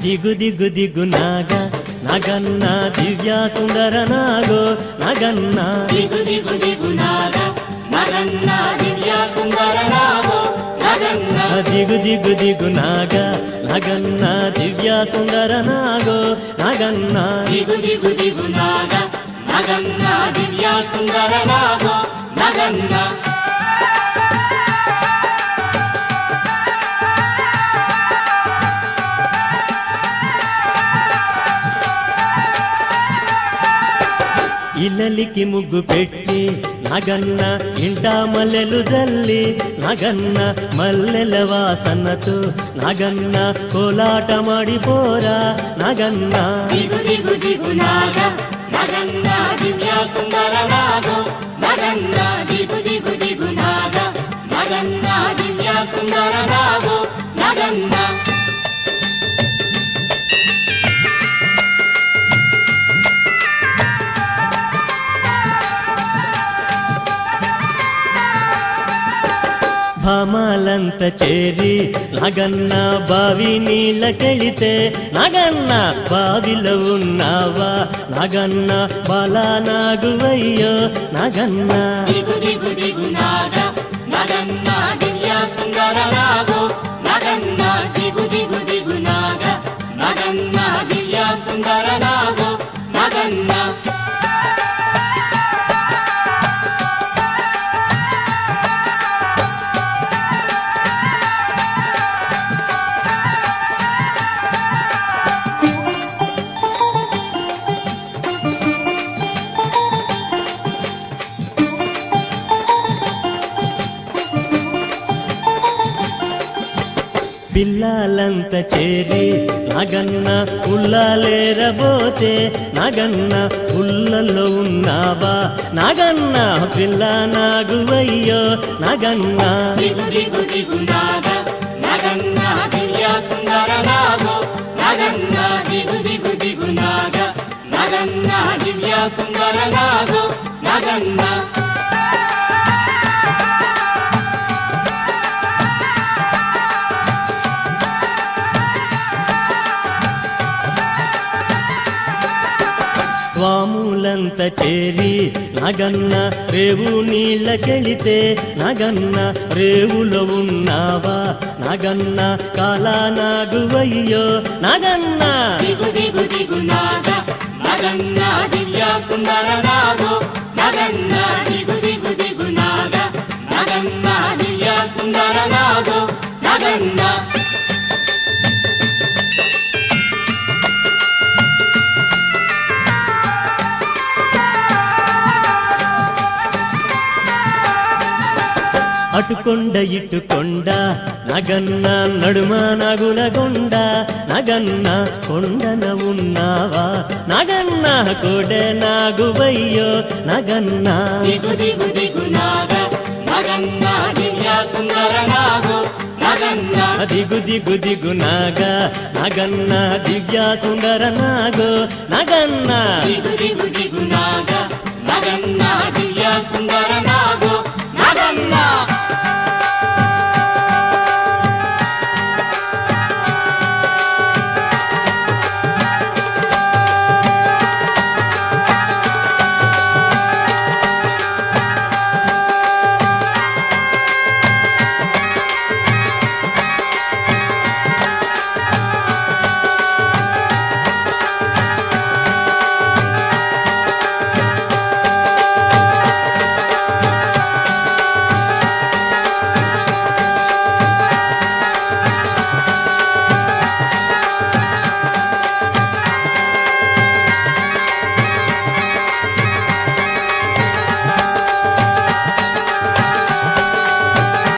ದಿಗು ದಿಗು ದಿಗು ನಾಗ ನಗನ್ನ ದಿವ್ಯ ಸುಂದರ ನಾಗೋ ನಗನ್ನ ದಿಗು ದಿಗು ದಿಗು ನಾಗ ನಗನ್ನ ದಿವ್ಯ ಸುಂದರ ನಾಗೋ ನಗನ್ನ ದಿಗು ದಿಗು ದಿಗು ನಾಗ ನಗನ್ನ ದಿವ್ಯ ಸುಂದರ ನಾಗೋ ನಗನ್ನ ದಿಗು ದಿಗು ದಿಗು ನಾಗ ನಗನ್ನ ದಿವ್ಯ ಸುಂದರ ನಾಗೋ ನಗನ್ನ ఇల్లలికి ముగ్గు పెట్టి నగన్న ఇంట మల్లెలుదల్లి నగన్న మల్లెల వాసనతో నగన్న కోలాట ಮಾಡಿపోరా నగన్న ದಿಗು ದಿಗು ದಿಗು ನಾಗ ನಗನ್ನ ದಿವ್ಯ ಸುಂದರ ನಾಗೋ ನಗನ್ನ ದಿಗು ದಿಗು ದಿಗು ನಾಗ ನಗನ್ನ ದಿವ್ಯ ಸುಂದರ ನಾಗೋ ನಗನ್ನ భామాలంత చేరి నగన్న బావి నీళ్ళ కెళితే నగన్న బావిలో ఉన్నావా నగన్న బాలా నాగువయ్యో నగన్న ದಿಗು ದಿಗು ದಿಗು ನಾಗ ನಗನ್ನ ದಿವ್ಯ ಸುಂದರ ನಾಗೋ ನಗನ್ನ ದಿಗು ದಿಗು ದಿಗು ನಾಗ ನಗನ್ನ ದಿವ್ಯ ಸುಂದರ ನಾಗೋ ನಗನ್ನ పిల్లలంత చేరి నగన్న ఉల్లాలేరబోతే నగన్న ఉల్లలో ఉన్నావా నగన్న పిల్ల నాగువయ్యో నగన్న ದಿಗು ದಿಗು ದಿಗು ನಾಗ ನಗನ್ನ ದಿವ್ಯ ಸುಂದರ ನಾಗೋ ನಗನ್ನ ದಿಗು ದಿಗು ದಿಗು ನಾಗ ನಗನ್ನ ದಿವ್ಯ ಸುಂದರ ನಾಗೋ ನಗನ್ನ స్వాములంత చేరి నగన్న రేవు నీళ్ళ కెళితే నగన్న రేవులో ఉన్నావా నగన్న కాలా నాగువయ్యో నగన్న ದಿಗು ದಿಗು ದಿಗು ನಾಗ ನಗನ್ನ ದಿವ್ಯ ಸುಂದರ ನಾಗೋ ನಗನ್ನ ದಿಗು ದಿಗು ದಿಗು ನಾಗ ನಗನ್ನ ದಿವ್ಯ ಸುಂದರ ನಾಗೋ ನಗನ್ನ అటుకొండ ఇటుకొండ నగన్న నడుమ నగులగొండ నగన్న కొండన ఉన్నావా నగన్న కోడె నాగువయ్యో నగన్న ದಿಗು ದಿಗು ದಿಗು ನಾಗ ನಗನ್ನ ದಿವ್ಯ ಸುಂದರ ನಾಗೋ ನಗನ್ನ ದಿಗು ದಿಗು ದಿಗು ನಾಗ ನಗನ್ನ ದಿವ್ಯ ಸುಂದರ ನಾಗೋ ನಗನ್ನ ದಿಗು ದಿಗು ದಿಗು ನಾಗ ನಗನ್ನ ದಿವ್ಯ ಸುಂದರ